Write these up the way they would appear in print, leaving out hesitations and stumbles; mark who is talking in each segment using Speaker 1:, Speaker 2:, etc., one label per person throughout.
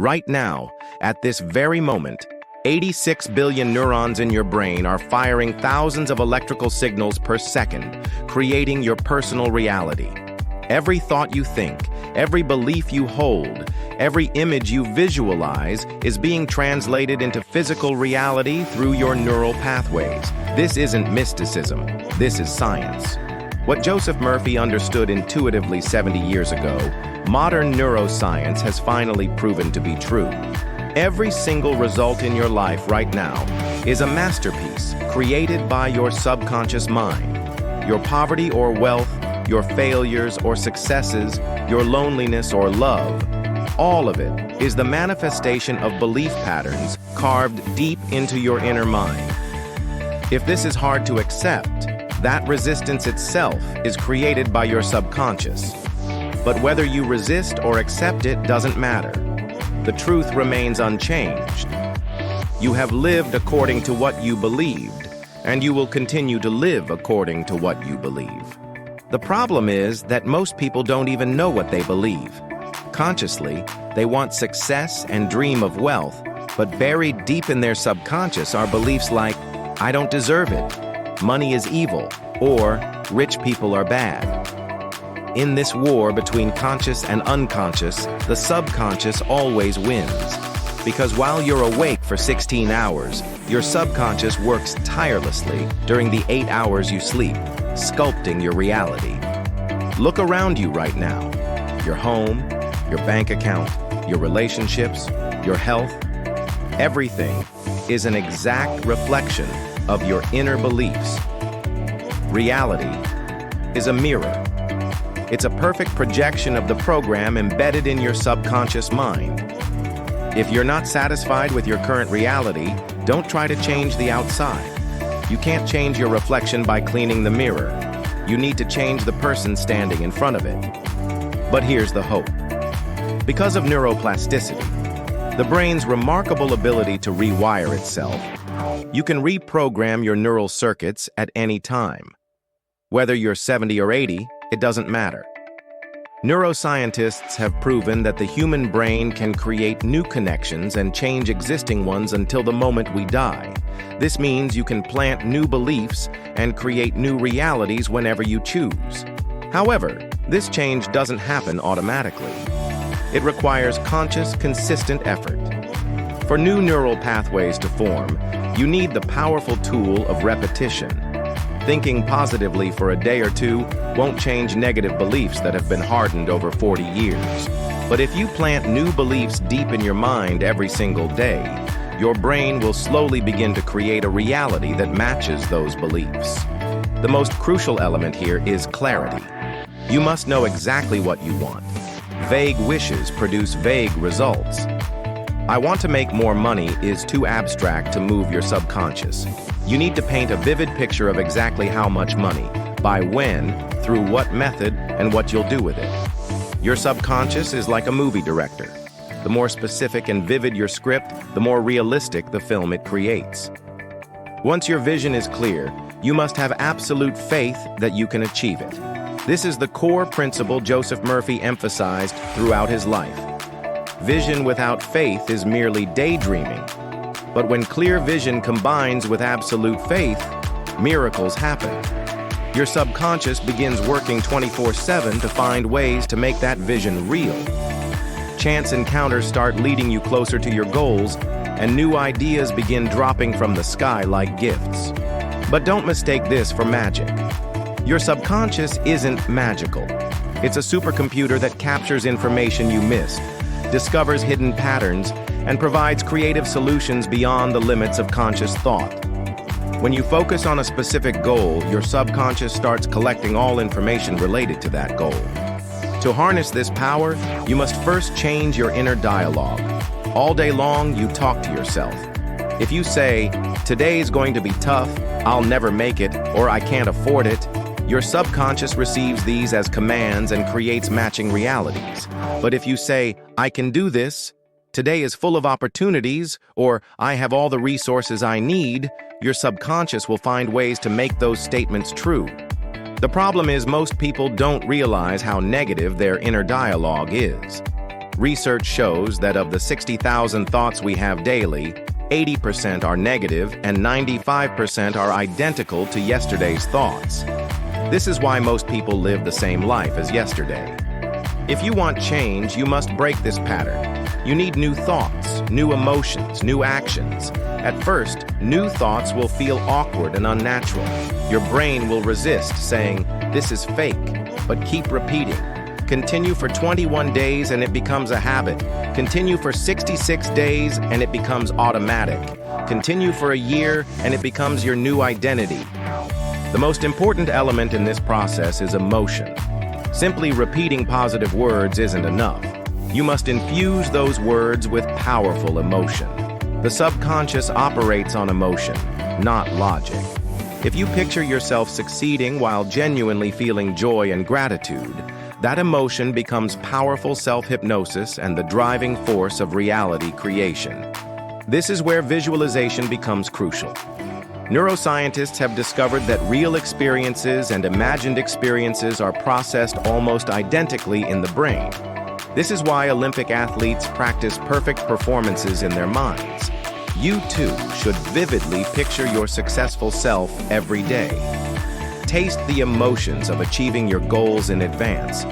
Speaker 1: Right now, at this very moment, 86 billion neurons in your brain are firing thousands of electrical signals per second, creating your personal reality. Every thought you think, every belief you hold, every image you visualize is being translated into physical reality through your neural pathways. This isn't mysticism, this is science. What Joseph Murphy understood intuitively 70 years ago, modern neuroscience has finally proven to be true. Every single result in your life right now is a masterpiece created by your subconscious mind. Your poverty or wealth, your failures or successes, your loneliness or love, all of it is the manifestation of belief patterns carved deep into your inner mind. If this is hard to accept, that resistance itself is created by your subconscious. But whether you resist or accept it doesn't matter. The truth remains unchanged. You have lived according to what you believed, and you will continue to live according to what you believe. The problem is that most people don't even know what they believe. Consciously, they want success and dream of wealth, but buried deep in their subconscious are beliefs like, I don't deserve it, money is evil, or rich people are bad. In this war between conscious and unconscious, the subconscious always wins. Because while you're awake for 16 hours, your subconscious works tirelessly during the 8 hours you sleep, sculpting your reality. Look around you right now. Your home, your bank account, your relationships, your health, everything is an exact reflection of your inner beliefs. Reality is a mirror. It's a perfect projection of the program embedded in your subconscious mind. If you're not satisfied with your current reality, don't try to change the outside. You can't change your reflection by cleaning the mirror. You need to change the person standing in front of it. But here's the hope. Because of neuroplasticity, the brain's remarkable ability to rewire itself, you can reprogram your neural circuits at any time. Whether you're 70 or 80, it doesn't matter. Neuroscientists have proven that the human brain can create new connections and change existing ones until the moment we die. This means you can plant new beliefs and create new realities whenever you choose. However, this change doesn't happen automatically. It requires conscious, consistent effort. For new neural pathways to form, you need the powerful tool of repetition. Thinking positively for a day or two won't change negative beliefs that have been hardened over 40 years. But if you plant new beliefs deep in your mind every single day, your brain will slowly begin to create a reality that matches those beliefs. The most crucial element here is clarity. You must know exactly what you want. Vague wishes produce vague results. I want to make more money is too abstract to move your subconscious. You need to paint a vivid picture of exactly how much money, by when, through what method, and what you'll do with it. Your subconscious is like a movie director. The more specific and vivid your script, the more realistic the film it creates. Once your vision is clear, you must have absolute faith that you can achieve it. This is the core principle Joseph Murphy emphasized throughout his life. Vision without faith is merely daydreaming. But when clear vision combines with absolute faith, miracles happen. Your subconscious begins working 24/7 to find ways to make that vision real. Chance encounters start leading you closer to your goals, and new ideas begin dropping from the sky like gifts. But don't mistake this for magic. Your subconscious isn't magical. It's a supercomputer that captures information you missed, discovers hidden patterns, and provides creative solutions beyond the limits of conscious thought. When you focus on a specific goal, your subconscious starts collecting all information related to that goal. To harness this power, you must first change your inner dialogue. All day long, you talk to yourself. If you say, "Today's going to be tough, I'll never make it, or I can't afford it," your subconscious receives these as commands and creates matching realities. But if you say, "I can do this," "Today is full of opportunities," or "I have all the resources I need," your subconscious will find ways to make those statements true. The problem is most people don't realize how negative their inner dialogue is. Research shows that of the 60,000 thoughts we have daily, 80% are negative and 95% are identical to yesterday's thoughts. This is why most people live the same life as yesterday. If you want change, you must break this pattern. You need new thoughts, new emotions, new actions. At first, new thoughts will feel awkward and unnatural. Your brain will resist, saying, "This is fake," but keep repeating. Continue for 21 days and it becomes a habit. Continue for 66 days and it becomes automatic. Continue for a year and it becomes your new identity. The most important element in this process is emotion. Simply repeating positive words isn't enough. You must infuse those words with powerful emotion. The subconscious operates on emotion, not logic. If you picture yourself succeeding while genuinely feeling joy and gratitude, that emotion becomes powerful self-hypnosis and the driving force of reality creation. This is where visualization becomes crucial. Neuroscientists have discovered that real experiences and imagined experiences are processed almost identically in the brain. This is why Olympic athletes practice perfect performances in their minds. You too should vividly picture your successful self every day. Taste the emotions of achieving your goals in advance.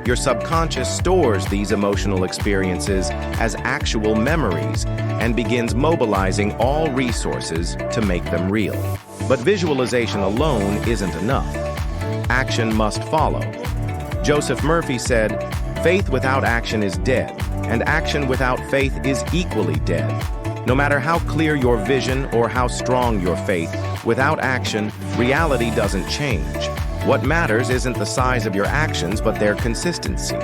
Speaker 1: Your subconscious stores these emotional experiences as actual memories and begins mobilizing all resources to make them real. But visualization alone isn't enough. Action must follow. Joseph Murphy said, "Faith without action is dead, and action without faith is equally dead." No matter how clear your vision or how strong your faith, without action, reality doesn't change. What matters isn't the size of your actions, but their consistency.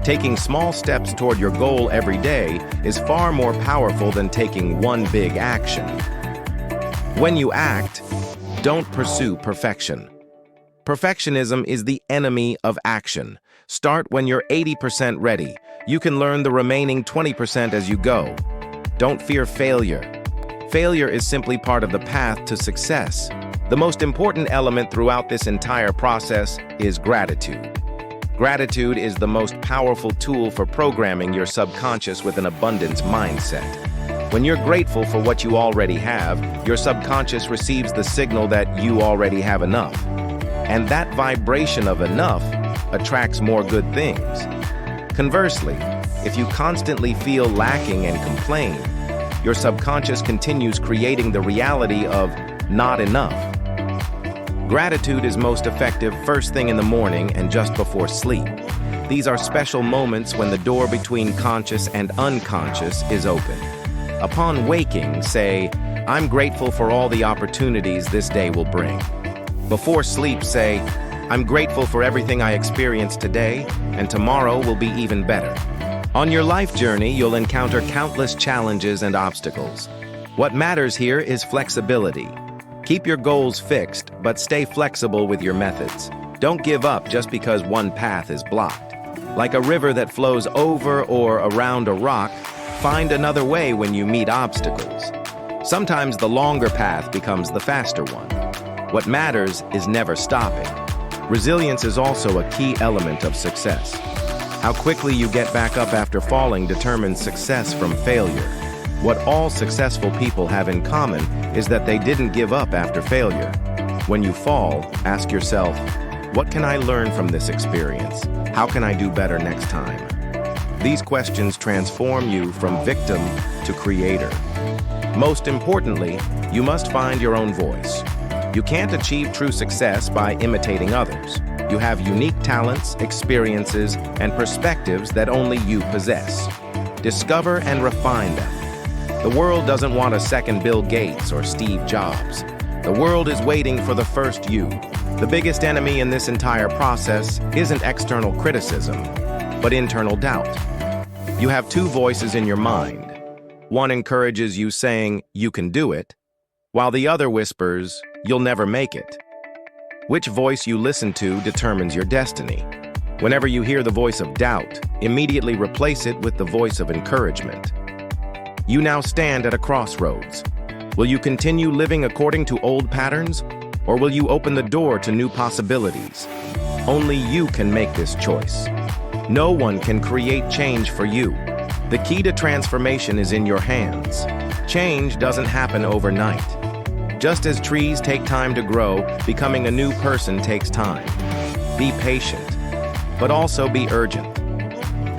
Speaker 1: Taking small steps toward your goal every day is far more powerful than taking one big action. When you act, don't pursue perfection. Perfectionism is the enemy of action. Start when you're 80% ready. You can learn the remaining 20% as you go. Don't fear failure. Failure is simply part of the path to success. The most important element throughout this entire process is gratitude. Gratitude is the most powerful tool for programming your subconscious with an abundance mindset. When you're grateful for what you already have, your subconscious receives the signal that you already have enough. And that vibration of enough attracts more good things. Conversely, if you constantly feel lacking and complain, your subconscious continues creating the reality of not enough. Gratitude is most effective first thing in the morning and just before sleep. These are special moments when the door between conscious and unconscious is open. Upon waking, say, "I'm grateful for all the opportunities this day will bring." Before sleep, say, "I'm grateful for everything I experienced today, and tomorrow will be even better." On your life journey, you'll encounter countless challenges and obstacles. What matters here is flexibility. Keep your goals fixed, but stay flexible with your methods. Don't give up just because one path is blocked. Like a river that flows over or around a rock, find another way when you meet obstacles. Sometimes the longer path becomes the faster one. What matters is never stopping. Resilience is also a key element of success. How quickly you get back up after falling determines success from failure. What all successful people have in common is that they didn't give up after failure. When you fall, ask yourself, what can I learn from this experience? How can I do better next time? These questions transform you from victim to creator. Most importantly, you must find your own voice. You can't achieve true success by imitating others. You have unique talents, experiences, and perspectives that only you possess. Discover and refine them. The world doesn't want a second Bill Gates or Steve Jobs. The world is waiting for the first you. The biggest enemy in this entire process isn't external criticism, but internal doubt. You have two voices in your mind. One encourages you saying, "You can do it," while the other whispers, "You'll never make it." Which voice you listen to determines your destiny. Whenever you hear the voice of doubt, immediately replace it with the voice of encouragement. You now stand at a crossroads. Will you continue living according to old patterns, or will you open the door to new possibilities? Only you can make this choice. No one can create change for you. The key to transformation is in your hands. Change doesn't happen overnight. Just as trees take time to grow, becoming a new person takes time. Be patient, but also be urgent.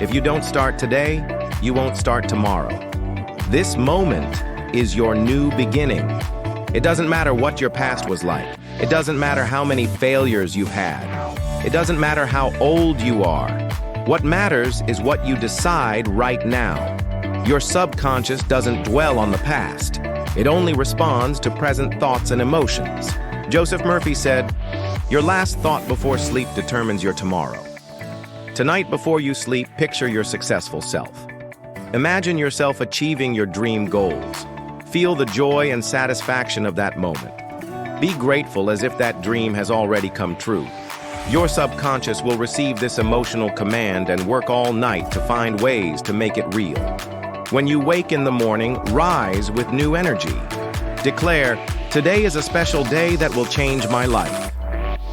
Speaker 1: If you don't start today, you won't start tomorrow. This moment is your new beginning. It doesn't matter what your past was like. It doesn't matter how many failures you've had. It doesn't matter how old you are. What matters is what you decide right now. Your subconscious doesn't dwell on the past. It only responds to present thoughts and emotions. Joseph Murphy said, "Your last thought before sleep determines your tomorrow." Tonight before you sleep, picture your successful self. Imagine yourself achieving your dream goals. Feel the joy and satisfaction of that moment. Be grateful as if that dream has already come true. Your subconscious will receive this emotional command and work all night to find ways to make it real. When you wake in the morning, rise with new energy. Declare, "Today is a special day that will change my life."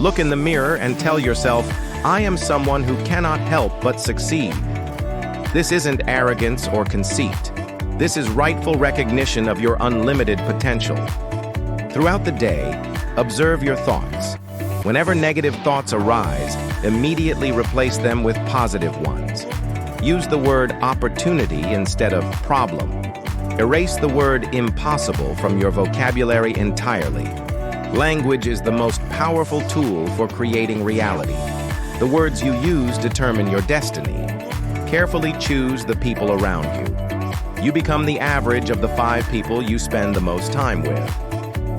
Speaker 1: Look in the mirror and tell yourself, "I am someone who cannot help but succeed." This isn't arrogance or conceit. This is rightful recognition of your unlimited potential. Throughout the day, observe your thoughts. Whenever negative thoughts arise, immediately replace them with positive ones. Use the word opportunity instead of problem. Erase the word impossible from your vocabulary entirely. Language is the most powerful tool for creating reality. The words you use determine your destiny. Carefully choose the people around you. You become the average of the 5 people you spend the most time with.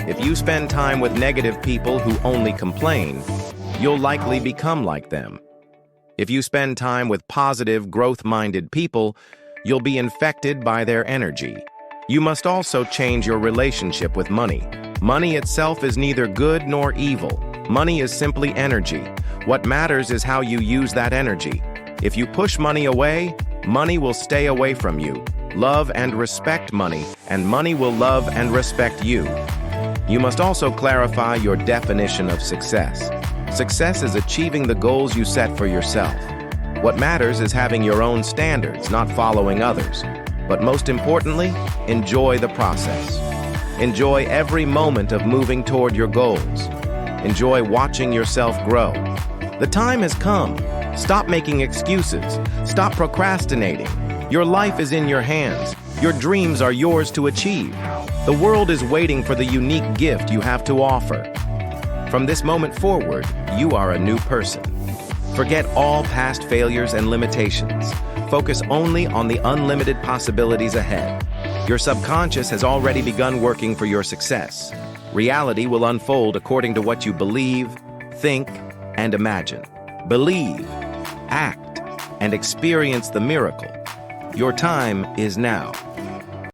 Speaker 1: If you spend time with negative people who only complain, you'll likely become like them. If you spend time with positive, growth-minded people, you'll be infected by their energy. You must also change your relationship with money. Money itself is neither good nor evil. Money is simply energy. What matters is how you use that energy. If you push money away, money will stay away from you. Love and respect money, and money will love and respect you. You must also clarify your definition of success. Success is achieving the goals you set for yourself. What matters is having your own standards, not following others. But most importantly, enjoy the process. Enjoy every moment of moving toward your goals. Enjoy watching yourself grow. The time has come. Stop making excuses. Stop procrastinating. Your life is in your hands. Your dreams are yours to achieve. The world is waiting for the unique gift you have to offer. From this moment forward, you are a new person. Forget all past failures and limitations. Focus only on the unlimited possibilities ahead. Your subconscious has already begun working for your success. Reality will unfold according to what you believe, think, and imagine. Believe, act, and experience the miracle. Your time is now.